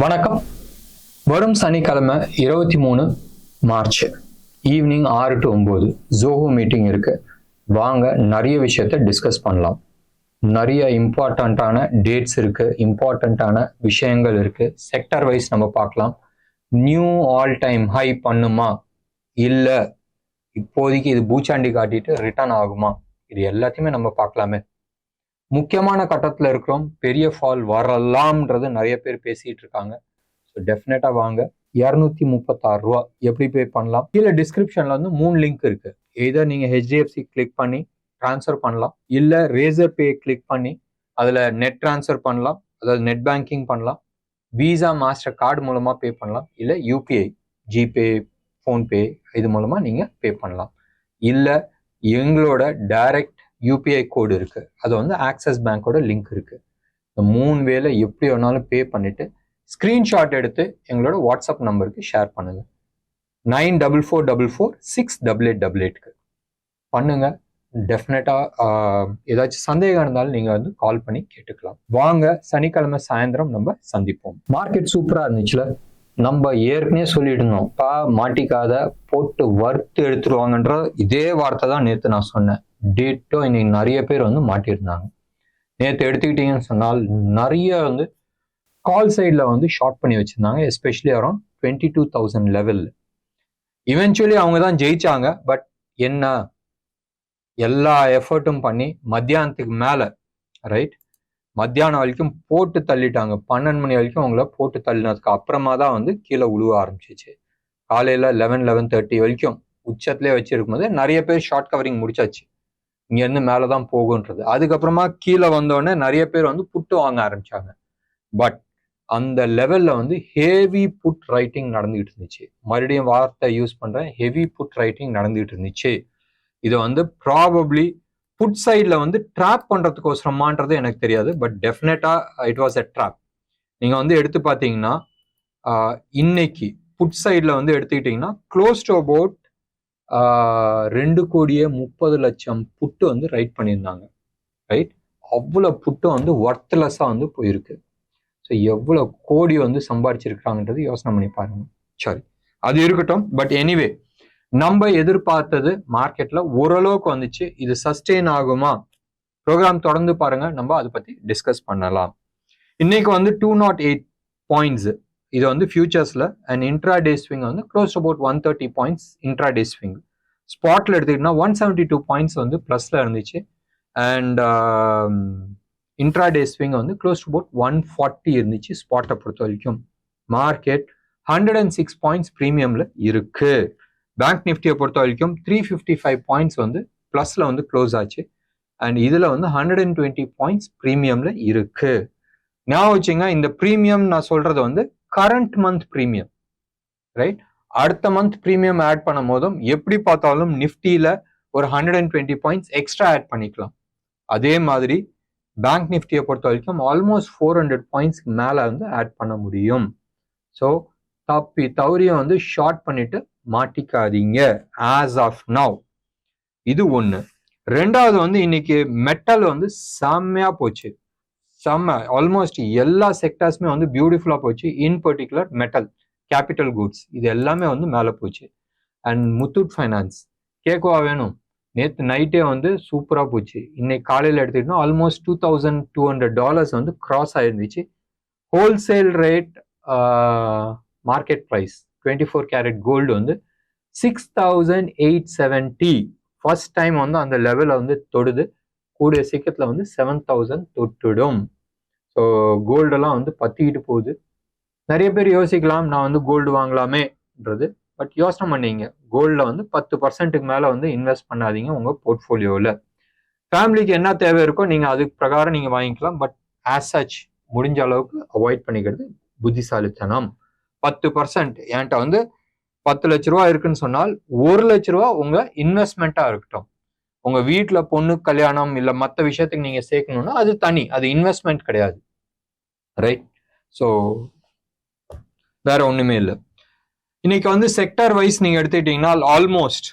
வணக்கம். வரும் சனிக்கிழமை 23 March evening 6 to 9 Zoho meeting இருக்கு. வாங்க நிறைய விஷயத்த டிஸ்கஸ் பண்ணலாம். நிறைய இம்பார்ட்டண்ட்டான டேட்ஸ் இருக்கு, இம்பார்ட்டண்ட்டான விஷயங்கள் இருக்கு. செக்டர் வைஸ் நம்ம பார்க்கலாம். நியூ ஆல் டைம் ஹை பண்ணுமா, இல்லை இப்போதைக்கு இது பூச்சாண்டி காட்டிட்டு ரிட்டர்ன் ஆகுமா, இது எல்லாத்தையுமே நம்ம பார்க்கலாமே. முக்கியமான கட்டத்தில் இருக்கிறோம், பெரிய ஃபால் வரலாம்ன்றது நிறைய பேர் பேசிட்டு இருக்காங்க. ஸோ டெஃபினட்டாக வாங்க. 236 ரூபா எப்படி பே பண்ணலாம், கீழே டிஸ்கிரிப்ஷன்ல வந்து 3 லிங்க் இருக்கு. எதர் நீங்க HDFC கிளிக் பண்ணி ட்ரான்ஸ்ஃபர் பண்ணலாம், இல்லை ரேசர் பே கிளிக் பண்ணி அதில் நெட் ட்ரான்ஸ்ஃபர் பண்ணலாம், அதாவது நெட் பேங்கிங் பண்ணலாம், விசா மாஸ்டர் கார்டு மூலமாக பே பண்ணலாம், இல்லை UPI ஜிபே ஃபோன்பே இது மூலமாக நீங்கள் பே பண்ணலாம். இல்லை எங்களோட டைரக்ட் UPI கோடு இருக்கு, அது வந்து ஆக்சிஸ் பேங்கோட லிங்க் இருக்கு. இந்த 3 வேலை எப்படி வேணாலும் பே பண்ணிட்டு ஸ்கிரீன்ஷாட் எடுத்து எங்களோட வாட்ஸ்அப் நம்பருக்கு ஷேர் பண்ணுங்க. 9444468888க்கு பண்ணுங்க. டெஃபினட்டா ஏதாச்சும் சந்தேகம் இருந்தாலும் நீங்க வந்து கால் பண்ணி கேட்டுக்கலாம். வாங்க சனிக்கிழமை சாயந்தரம் நம்ம சந்திப்போம். மார்க்கெட் சூப்பரா இருந்துச்சுல, நம்ம ஏற்கனவே சொல்லிட்டு இருந்தோம், மாட்டிக்காத போட்டு வறுத்து எடுத்துருவாங்கன்ற இதே வார்த்தை தான் நேற்று நான் சொன்னேன். டேட்டோ இன்னைக்கு நிறைய பேர் வந்து மாட்டியிருந்தாங்க. நேற்று எடுத்துக்கிட்டீங்கன்னு சொன்னால் நிறைய வந்து கால் சைடில் வந்து ஷார்ட் பண்ணி வச்சிருந்தாங்க, எஸ்பெஷலி அரௌண்ட் 22,000 லெவல். இவென்ச்சுவலி அவங்க தான் ஜெயிச்சாங்க. பட் என்ன, எல்லா எஃபர்ட்டும் பண்ணி மத்தியானத்துக்கு மேலே ரைட், மத்தியானம் வரைக்கும் போட்டு தள்ளிட்டாங்க. 12 மணி வரைக்கும் அவங்கள போட்டு தள்ளினதுக்கு அப்புறமா தான் வந்து கீழே உழுவ ஆரம்பிச்சிச்சு. காலையில் 11-11:30 வரைக்கும் உச்சத்திலே வச்சிருக்கும் போது நிறைய பேர் ஷார்ட் கவரிங் முடிச்சாச்சு, இங்கேருந்து மேலே தான் போகுன்றது. அதுக்கப்புறமா கீழே வந்தோடனே நிறைய பேர் வந்து புட்டு வாங்க ஆரம்பிச்சாங்க. பட் அந்த லெவல்ல வந்து ஹெவி புட் ரைட்டிங் நடந்துகிட்டு இருந்துச்சு. மறுபடியும் வார்த்தை யூஸ் பண்றேன், ஹெவி புட் ரைட்டிங் நடந்துகிட்டு இருந்துச்சு. இதை வந்து ப்ராபப்ளி புட் சைட்ல வந்து ட்ராப் பண்றதுக்கோசரமான்றது எனக்கு தெரியாது. பட் டெஃபினட்டா இட் வாஸ் எ ட்ராப். நீங்க வந்து எடுத்து பார்த்தீங்கன்னா இன்னைக்கு புட் சைட்ல வந்து எடுத்துக்கிட்டீங்கன்னா க்ளோஸ் டு அபவுட் 2,30,00,000 புட்டு வந்து ரைட் பண்ணியிருந்தாங்க. ரைட், அவ்வளோ புட்டு வந்து ஒர்த்லெஸ்ஸாக வந்து போயிருக்கு. ஸோ எவ்வளோ கோடி வந்து சம்பாதிச்சிருக்காங்கன்றது யோசனை பண்ணி பாருங்க. சரி, அது இருக்கட்டும். பட் எனிவே, நம்ம எதிர்பார்த்தது மார்க்கெட்ல ஓரளவுக்கு வந்துச்சு. இது சஸ்டெயின் ஆகுமா, ப்ரோக்ராம் தொடர்ந்து பாருங்க, நம்ம அதை பத்தி டிஸ்கஸ் பண்ணலாம். இன்னைக்கு வந்து 208 பாயிண்ட்ஸ், இது வந்து ஃபியூச்சர்ஸ்ல. அண்ட் இன்ட்ராடே ஸ்விங் வந்து close about 130 points intraday swing. ஸ்பாட்ல எடுத்துக்கிட்டோம்னா 172 பாயிண்ட்ஸ் வந்து பிளஸ்ல இருந்துச்சு. அண்ட் இன்ட்ராடே ஸ்விங் வந்து க்ளோஸ் டு அபவுட் 140 இருந்துச்சு. ஸ்பாட்டை பொறுத்த வரைக்கும் மார்க்கெட் 106 பாயிண்ட்ஸ் ப்ரீமியம்ல இருக்கு. பேங்க் நிஃப்டியை பொறுத்த வரைக்கும் 355 பாயிண்ட்ஸ் வந்து பிளஸ்ல வந்து க்ளோஸ் ஆச்சு. அண்ட் இதுல வந்து 120 பாயிண்ட்ஸ் ப்ரீமியம்ல இருக்கு. ஞாபகம் வச்சுங்க, இந்த ப்ரீமியம் நான் சொல்றது வந்து கரண்ட் மந்த் ப்ரீமியம். ரைட், அடுத்த மந்த் ப்ரீமியம் ஆட் பண்ணும் போதும் எப்படி பார்த்தாலும் நிஃப்டியில ஒரு 120 பாயிண்ட்ஸ் எக்ஸ்ட்ரா ஆட் பண்ணிக்கலாம். அதே மாதிரி பேங்க் நிஃப்டியை பொறுத்த வரைக்கும் ஆல்மோஸ்ட் 400 பாயிண்ட்ஸ்க்கு மேல வந்து ஆட் பண்ண முடியும். ஸோ தப்பி தவறியும் வந்து ஷார்ட் பண்ணிட்டு மாட்டிக்காதீங்க ஆஸ் ஆஃப் நவ். இது ஒண்ணு. ரெண்டாவது வந்து இன்னைக்கு மெட்டல் வந்து செம்மையா போச்சு. செம்ம, ஆல்மோஸ்ட் எல்லா செக்டர்ஸுமே வந்து பியூட்டிஃபுல்லா போச்சு. In particular metal, capital goods, இது எல்லாமே வந்து மேலே போச்சு. அண்ட் முத்தூட் ஃபைனான்ஸ் கேட்கவா வேணும், நேற்று நைட்டே வந்து சூப்பராக போச்சு. இன்னைக்கு காலையில் எடுத்துக்கிட்டோம்னா ஆல்மோஸ்ட் $2,200 வந்து கிராஸ் ஆயிருந்துச்சு. Wholesale rate market price 24 carat gold வந்து 6,870 ஃபர்ஸ்ட் டைம் வந்து அந்த லெவலில் வந்து தொடுது. கூடிய சீக்கிரத்தில் வந்து 7,000 தொட்டுடும். ஸோ கோல்டெல்லாம் வந்து பத்திக்கிட்டு போகுது. நிறைய பேர் யோசிக்கலாம், நான் வந்து கோல்டு வாங்கலாமேன்றது. பட் யோசனை பண்ணீங்க, கோல்டில் வந்து 10% மேலே வந்து இன்வெஸ்ட் பண்ணாதீங்க உங்கள் போர்ட்ஃபோலியோவில். ஃபேமிலிக்கு என்ன தேவை இருக்கோ நீங்கள் அதுக்கு பிரகாரம் நீங்கள் வாங்கிக்கலாம். பட் ஆஸ் சச் முடிஞ்ச அளவுக்கு அவாய்ட் பண்ணிக்கிறது புத்திசாலித்தனம். 10% என்கிட்ட வந்து 10 லட்ச ரூபா இருக்குன்னு சொன்னால் 1 லட்ச ரூபா உங்கள் இன்வெஸ்ட்மெண்ட்டாக இருக்கட்டும். உங்கள் வீட்டில் பொண்ணு கல்யாணம் இல்லை மற்ற விஷயத்துக்கு நீங்கள் சேர்க்கணும்னா அது தனி, அது இன்வெஸ்ட்மெண்ட் கிடையாது. ரைட், ஸோ வேற ஒன்றுமே இல்லை. இன்னைக்கு வந்து செக்டர் வைஸ் நீங்க எடுத்துக்கிட்டீங்கன்னா ஆல்மோஸ்ட்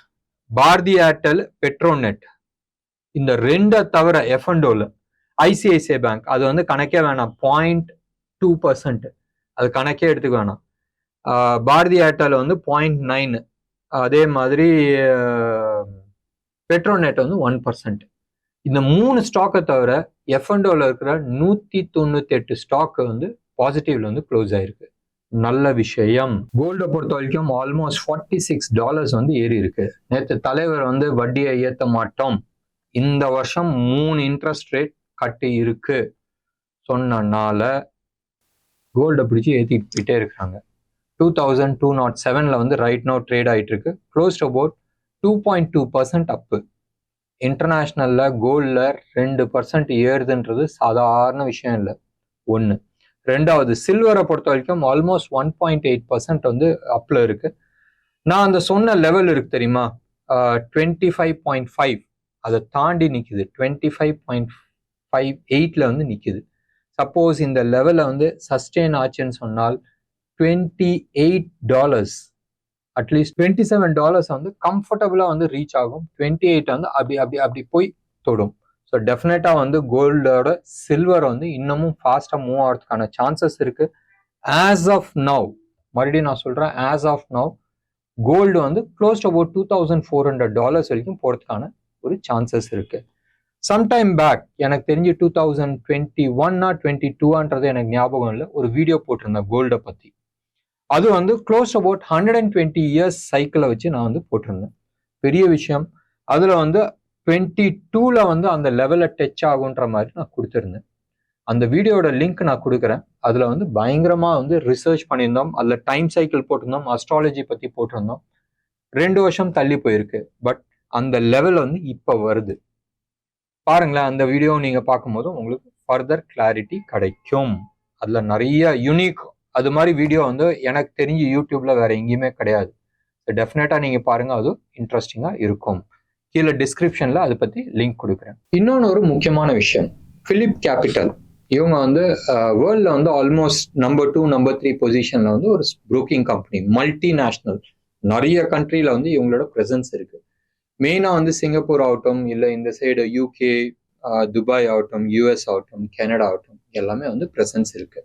பாரதி ஏர்டெல், பெட்ரோநெட், இந்த ரெண்டை தவிர F&Oல ICICI பேங்க் அது வந்து கணக்கே வேணாம், 0.2%. அது கணக்கே எடுத்துக்க வேணாம். பாரதி ஏர்டெல் வந்து 0.9, அதே மாதிரி பெட்ரோநெட் வந்து 1%. இந்த 3 ஸ்டாக்கை தவிர F&Oல இருக்கிற 198 ஸ்டாக் வந்து பாசிட்டிவ்ல வந்து க்ளோஸ் ஆயிருக்கு. நல்ல விஷயம். கோல்டை பொறுத்த வரைக்கும் ஆல்மோஸ்ட் $46 வந்து ஏறி இருக்கு. நேற்று தலைவர் வந்து வட்டியை ஏற்ற மாட்டோம், இந்த வருஷம் 3 இன்ட்ரெஸ்ட் ரேட் கட்டி இருக்கு சொன்னனால கோல்டை பிடிச்சி ஏற்றிட்டு போயிட்டே இருக்காங்க. 2207 வந்து ரைட் நோ ட்ரேட் ஆகிட்டு இருக்கு. க்ளோஸ்ட் அபவுட் 2.2% அப்பு. இன்டர்நேஷ்னல்ல கோல்டில் 2% ஏறுதுன்றது சாதாரண விஷயம் இல்லை. ஒன்று. ரெண்டாவது, சில்வரை பொறுத்த வரைக்கும் ஆல்மோஸ்ட் 1.8% வந்து அப்பில் இருக்கு. நான் அந்த சொன்ன லெவல் இருக்கு தெரியுமா, 25.5, அதை தாண்டி நிற்குது. 25.58 வந்து நிற்குது. சப்போஸ் இந்த லெவலில் வந்து சஸ்டெயின் ஆச்சுன்னு சொன்னால் $28, அட்லீஸ்ட் $27 வந்து கம்ஃபர்டபுளாக வந்து ரீச் ஆகும். 28 வந்து அப்படி போய் தொடும். ஸோ டெஃபினட்டாக வந்து கோல்டோட சில்வர் வந்து இன்னமும் ஃபாஸ்ட்டாக மூவ் ஆகிறதுக்கான சான்சஸ் இருக்கு. ஆஸ் ஆஃப் நவ், மறுபடியும் நான் சொல்கிறேன், ஆஸ் ஆஃப் நவ் கோல்டு வந்து க்ளோஸ் அபவுட் $2400 வரைக்கும் போகிறதுக்கான ஒரு சான்சஸ் இருக்கு. சம்டைம் பேக் எனக்கு தெரிஞ்சு 2021 22 எனக்கு ஞாபகம் இல்லை, ஒரு வீடியோ போட்டிருந்தேன் கோல்டை பற்றி. அது வந்து க்ளோஸ் அபவுட் 120 இயர்ஸ் சைக்கிளை வச்சு நான் வந்து போட்டிருந்தேன். பெரிய விஷயம். அதில் வந்து 22ல வந்து அந்த லெவலில் டச் ஆகுன்ற மாதிரி நான் கொடுத்துருந்தேன். அந்த வீடியோட லிங்க் நான் கொடுக்குறேன். அதில் வந்து பயங்கரமாக வந்து ரிசர்ச் பண்ணியிருந்தோம். அதில் டைம் சைக்கிள் போட்டிருந்தோம், அஸ்ட்ராலஜி பற்றி போட்டிருந்தோம். 2 வருஷம் தள்ளி போயிருக்கு. பட் அந்த லெவல் வந்து இப்போ வருது. பாருங்களேன், அந்த வீடியோ நீங்கள் பார்க்கும்போது உங்களுக்கு ஃபர்தர் கிளாரிட்டி கிடைக்கும். அதில் நிறைய யூனிக் அது மாதிரி வீடியோ வந்து எனக்கு தெரிஞ்சு யூடியூப்ல வேற எங்கேயுமே கிடையாது. டெஃபினட்டா நீங்க பாருங்க, அது இன்ட்ரெஸ்டிங்கா இருக்கும். கீழே டிஸ்கிரிப்ஷன்ல அதை பத்தி லிங்க் கொடுக்குறேன். இன்னொன்று ஒரு முக்கியமான விஷயம், பிலிப் கேபிட்டல். இவங்க வந்து வேர்ல்ட்ல வந்து ஆல்மோஸ்ட் நம்பர் 2 நம்பர் 3 பொசிஷன்ல வந்து ஒரு புரோக்கிங் கம்பெனி, மல்டிநேஷ்னல். நிறைய கண்ட்ரியில வந்து இவங்களோட ப்ரெசன்ஸ் இருக்கு. மெயினா வந்து சிங்கப்பூர் ஆகட்டும், இல்லை இந்த சைடு UK, துபாய் ஆகட்டும், US ஆகட்டும், கனடா ஆகட்டும், எல்லாமே வந்து ப்ரெசன்ஸ் இருக்கு.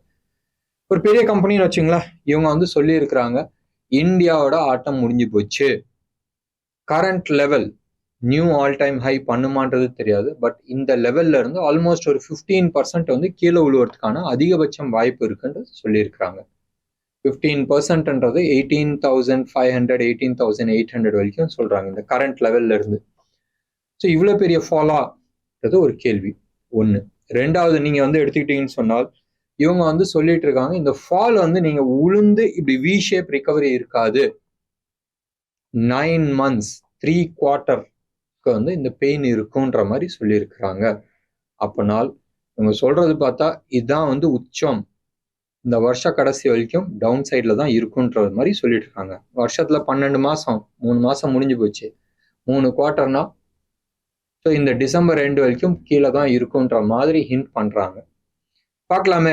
ஒரு பெரிய கம்பெனின்னு வச்சுங்களேன். இவங்க வந்து சொல்லி இருக்கிறாங்க, இந்தியாவோட ஆட்டம் முடிஞ்சு போச்சு, current level new all time high பண்ணுமான்றது தெரியாது, பட் இந்த லெவல்ல இருந்து ஆல்மோஸ்ட் ஒரு 15% வந்து கீழே விழுவதற்கான அதிகபட்சம் வாய்ப்பு இருக்குன்னு சொல்லியிருக்கிறாங்க. 15%ன்றது 18,500 18,800 வரைக்கும் சொல்றாங்க இந்த கரண்ட் லெவல்ல இருந்து. ஸோ இவ்வளோ பெரிய ஃபாலான்றது ஒரு கேள்வி ஒன்று. ரெண்டாவது, நீங்க வந்து எடுத்துக்கிட்டீங்கன்னு சொன்னால் இவங்க வந்து சொல்லிட்டு இருக்காங்க, இந்த ஃபால் வந்து நீங்க உளுந்து இப்படி வி ஷேப் ரிகவரி இருக்காது, 9 months 3 quarterக்கு வந்து இந்த பெயின் இருக்குன்ற மாதிரி சொல்லியிருக்கிறாங்க. அப்பனால் இவங்க சொல்றது பார்த்தா இதுதான் வந்து உச்சம், இந்த வருஷ கடைசி வரைக்கும் டவுன் சைட்ல தான் இருக்குன்ற மாதிரி சொல்லிட்டு இருக்காங்க. வருஷத்துல 12 மாசம், 3 மாசம் முடிஞ்சு போச்சு, 3 குவார்ட்டர்னா ஸோ இந்த டிசம்பர் 2 வரைக்கும் கீழே தான் இருக்குன்ற மாதிரி ஹிண்ட் பண்றாங்க. பார்க்கலாமே.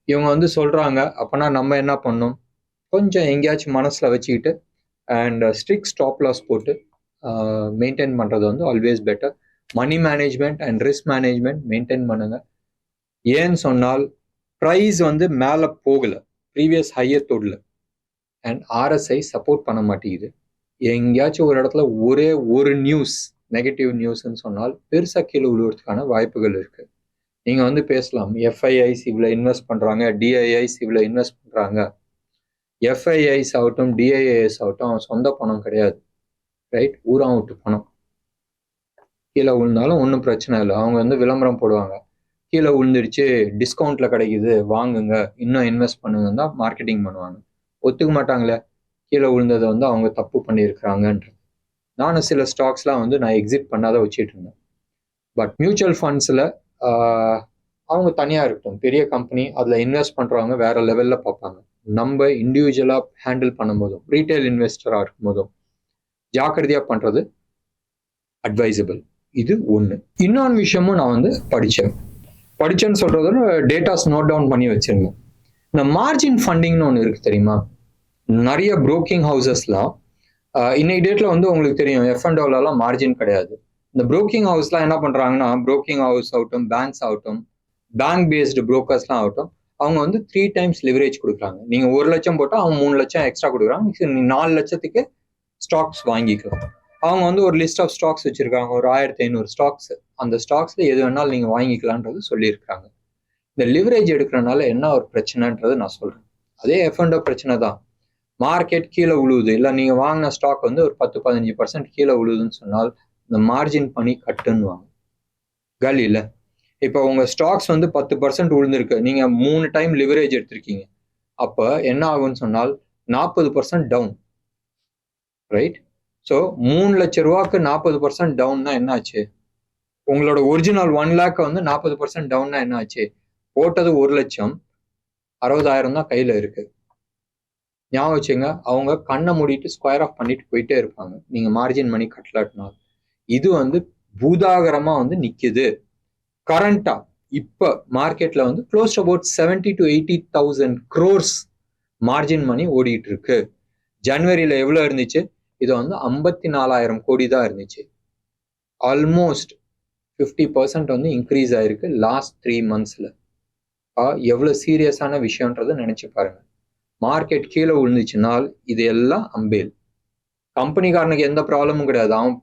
இவங்க வந்து சொல்றாங்க, அப்பனா நம்ம என்ன பண்ணோம், கொஞ்சம் எங்கேயாச்சும் மனசுல வச்சுக்கிட்டு அண்ட் ஸ்ட்ரிக்ட் ஸ்டாப் லாஸ் போட்டு மெயின்டைன் பண்றது வந்து always better. Money management and risk management maintain பண்ணுங்க. ஏன்னு சொன்னால் ப்ரைஸ் வந்து மேலே போகல, ப்ரீவியஸ் ஹையை தொடல, அண்ட் RSI சப்போர்ட் பண்ண மாட்டேங்குது. எங்கேயாச்சும் ஒரு இடத்துல ஒரே ஒரு நியூஸ் நெகட்டிவ் நியூஸ்ன்னு சொன்னால் பெருசாக கீழே விழுவதுக்கான வாய்ப்புகள் இருக்கு. நீங்க வந்து பேசலாம், FIIs இவ்வளோ இன்வெஸ்ட் பண்றாங்க, DIIs இவ்வளோ இன்வெஸ்ட் பண்றாங்க. FIIs ஆகட்டும், DIIs ஆகட்டும், சொந்த பணம் கிடையாது, ரைட்? ஊரா விட்டு பணம். கீழே விழுந்தாலும் ஒன்றும் பிரச்சனை இல்லை, அவங்க வந்து விளம்பரம் போடுவாங்க, கீழே விழுந்துருச்சு, டிஸ்கவுண்ட்ல கிடைக்குது, வாங்குங்க, இன்னும் இன்வெஸ்ட் பண்ணுங்க தான் மார்க்கெட்டிங் பண்ணுவாங்க. ஒத்துக்க மாட்டாங்களே கீழே விழுந்ததை வந்து அவங்க தப்பு பண்ணியிருக்கிறாங்கன்றது. நானும் சில ஸ்டாக்ஸ்லாம் வந்து நான் எக்ஸிட் பண்ணாத வச்சுட்டு இருந்தேன். பட் மியூச்சுவல் ஃபண்ட்ஸில் அவங்க தனியாக இருக்கட்டும், பெரிய கம்பெனி, அதில் இன்வெஸ்ட் பண்ணுறவங்க வேற லெவலில் பார்ப்பாங்க. நம்ம இண்டிவிஜுவலாக ஹேண்டில் பண்ணும் போதும், ரீட்டைல் இன்வெஸ்டராக இருக்கும் போதும் ஜாக்கிரதையாக பண்ணுறது அட்வைசபிள். இது ஒன்று. இன்னொன்று விஷயமும் நான் வந்து படித்தேன்னு சொல்கிறதோட டேட்டாஸ் நோட் டவுன் பண்ணி வச்சுருந்தேன். இந்த மார்ஜின் ஃபண்டிங்னு ஒன்று இருக்குது தெரியுமா? நிறைய புரோக்கிங் ஹவுசஸ்லாம் இன்னைக்கு டேட்டில் வந்து உங்களுக்கு தெரியும், F&Oலாம் மார்ஜின் கிடையாது. இந்த புரோக்கிங் ஹவுஸ்லாம் என்ன பண்ணுறாங்கன்னா, புரோக்கிங் ஹவுஸ் ஆகட்டும், பேங்க்ஸ் ஆகட்டும், பேங்க் பேஸ்டு புரோக்கர்ஸ்லாம் ஆகட்டும், அவங்க வந்து 3 டைம்ஸ் லிவரேஜ் கொடுக்குறாங்க. நீங்க 1 லட்சம் போட்டா அவங்க 3 லட்சம் எக்ஸ்ட்ரா கொடுக்குறாங்க. நீ 4 லட்சத்துக்கு ஸ்டாக்ஸ் வாங்கிக்கலாம். அவங்க வந்து ஒரு லிஸ்ட் ஆஃப் ஸ்டாக்ஸ் வச்சிருக்காங்க, ஒரு 1500 ஸ்டாக்ஸ். அந்த ஸ்டாக்ஸ்ல எது வேணாலும் நீங்க வாங்கிக்கலான்றது சொல்லியிருக்காங்க. இந்த லிவரேஜ் எடுக்கிறனால என்ன ஒரு பிரச்சனைன்றது நான் சொல்றேன். அதே F&O பிரச்சனை தான். மார்க்கெட் கீழே விழுவுது, இல்லை நீங்க வாங்கின ஸ்டாக் வந்து ஒரு 10-15% கீழே விழுவுதுன்னு சொன்னால் இந்த மார்ஜின் பண்ணி கட்டுன்னுவாங்க. காலி இல்லை. இப்போ உங்க ஸ்டாக்ஸ் வந்து 10% விழுந்திருக்கு, நீங்க 3 டைம் லிவரேஜ் எடுத்திருக்கீங்க. அப்ப என்ன ஆகும்னு சொன்னால் 40% டவுன். ரைட்? ஸோ 3 லட்சம் ரூபாய்க்கு 40% டவுன்னா என்ன ஆச்சு? உங்களோட ஒரிஜினல் 1 லேக் வந்து 40% டவுன்னா என்ன ஆச்சு? போட்டது 1 லட்சம், 60,000 தான் கையில இருக்கு. ஞாபகம் வச்சுங்க, அவங்க கண்ணை மூடிட்டு ஸ்கொயர் ஆஃப் பண்ணிட்டு போயிட்டே இருப்பாங்க நீங்க மார்ஜின் மணி கட்டலாட்டினால். இது வந்து பூதாகரமா வந்து நிக்குது. கரண்டா இப்ப மார்க்கெட்ல வந்து close about 70 to 80,000 crores margin money ஓடிட்டு இருக்கு. ஜனவரியில எவ்வளவு இருந்துச்சு? இது வந்து 54,000 கோடி தான் இருந்துச்சு. ஆல்மோஸ்ட் 50% வந்து இன்க்ரீஸ் ஆயிருக்கு லாஸ்ட் 3 monthsல. எவ்வளவு சீரியஸான விஷயம்ன்றதை நினைச்சு பாருங்க. மார்க்கெட் கீழே விழுந்துச்சுனால் இது எல்லாம் அம்பேல். கம்பெனிக்காரனுக்கு எந்த ப்ராப்ளமும் கிடையாது. அவன்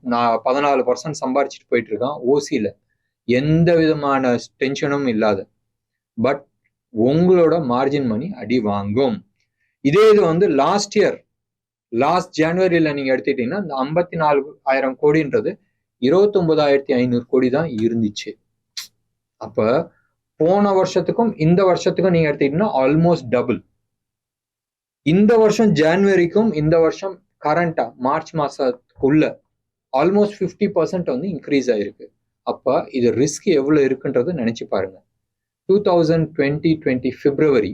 14% சம்பாரிச்சுட்டு போயிட்டு இருக்கான் ஓசியில, எந்த விதமான டென்ஷனும் இல்லாத. பட் உங்களோட மார்ஜின் மணி அடி வாங்கும். இதே இது வந்து லாஸ்ட் ஜனவரியில நீங்க எடுத்துட்டீங்கன்னா இந்த 54,000 கோடின்றது 29,500 கோடி தான் இருந்துச்சு. அப்ப போன வருஷத்துக்கும் இந்த வருஷத்துக்கும் நீங்க எடுத்துக்கிட்டீங்கன்னா ஆல்மோஸ்ட் டபுள். இந்த வருஷம் ஜனவரிக்கும் இந்த வருஷம் கரண்டா மார்ச் மாசத்துக்குள்ள ஆல்மோஸ்ட் 50% வந்து இன்க்ரீஸ் ஆயிருக்கு. அப்ப இது ரிஸ்க் எவ்வளவு இருக்குன்றது நினைச்சு பாருங்க. 2020 பிப்ரவரி,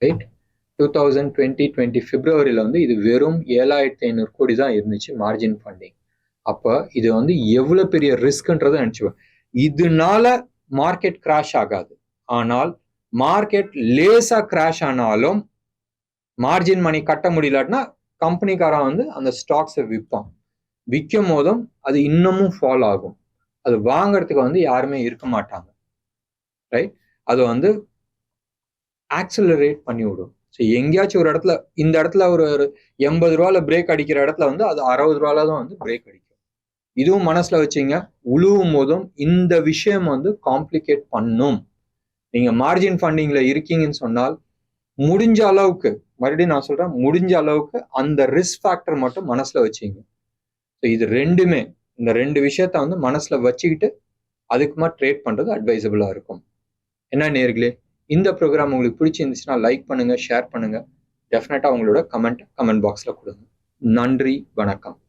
ரைட்? 2020 பிப்ரவரியில வந்து இது வெறும் 7,500 கோடி தான் இருந்துச்சு மார்ஜின் ஃபண்டிங். அப்ப இது வந்து எவ்வளவு பெரிய ரிஸ்க்ன்றதை நினைச்சுப்பேன். இதனால மார்க்கெட் கிராஷ் ஆகாது. ஆனால் மார்க்கெட் லேசா கிராஷ் ஆனாலும் மார்ஜின் மணி கட்ட முடியலன்னா கம்பெனிக்காரன் வந்து அந்த ஸ்டாக்ஸை விற்கும் போதும் அது இன்னமும் ஃபால் ஆகும். அது வாங்கறதுக்கு வந்து யாருமே இருக்க மாட்டாங்க. ரைட்? அது வந்து ஆக்சிலரேட் பண்ணி விடும். ஸோ எங்கேயாச்சும் ஒரு இடத்துல, இந்த இடத்துல ஒரு 80 ரூபால பிரேக் அடிக்கிற இடத்துல வந்து அது 60 ரூபால தான் வந்து பிரேக் அடிக்கும். இதுவும் மனசுல வச்சுங்க. உழுவும் போதும் இந்த விஷயம் வந்து காம்ப்ளிகேட் பண்ணும். நீங்க மார்ஜின் ஃபண்டிங்ல இருக்கீங்கன்னு சொன்னால் முடிஞ்ச அளவுக்கு, மறுபடியும் நான் சொல்றேன், முடிஞ்ச அளவுக்கு அந்த ரிஸ்க் ஃபேக்டர் மட்டும் மனசுல வச்சுங்க. ஸோ இது ரெண்டுமே, இந்த 2 விஷயத்த வந்து மனசுல வச்சுக்கிட்டு அதுக்குமா ட்ரேட் பண்றது அட்வைசபிளா இருக்கும். என்ன நேயர்களே, இந்த ப்ரோக்ராம் உங்களுக்கு பிடிச்சிருந்துச்சுன்னா லைக் பண்ணுங்க, ஷேர் பண்ணுங்க. டெஃபினட்டா உங்களோட கமெண்ட் பாக்ஸ்ல கொடுங்க. நன்றி, வணக்கம்.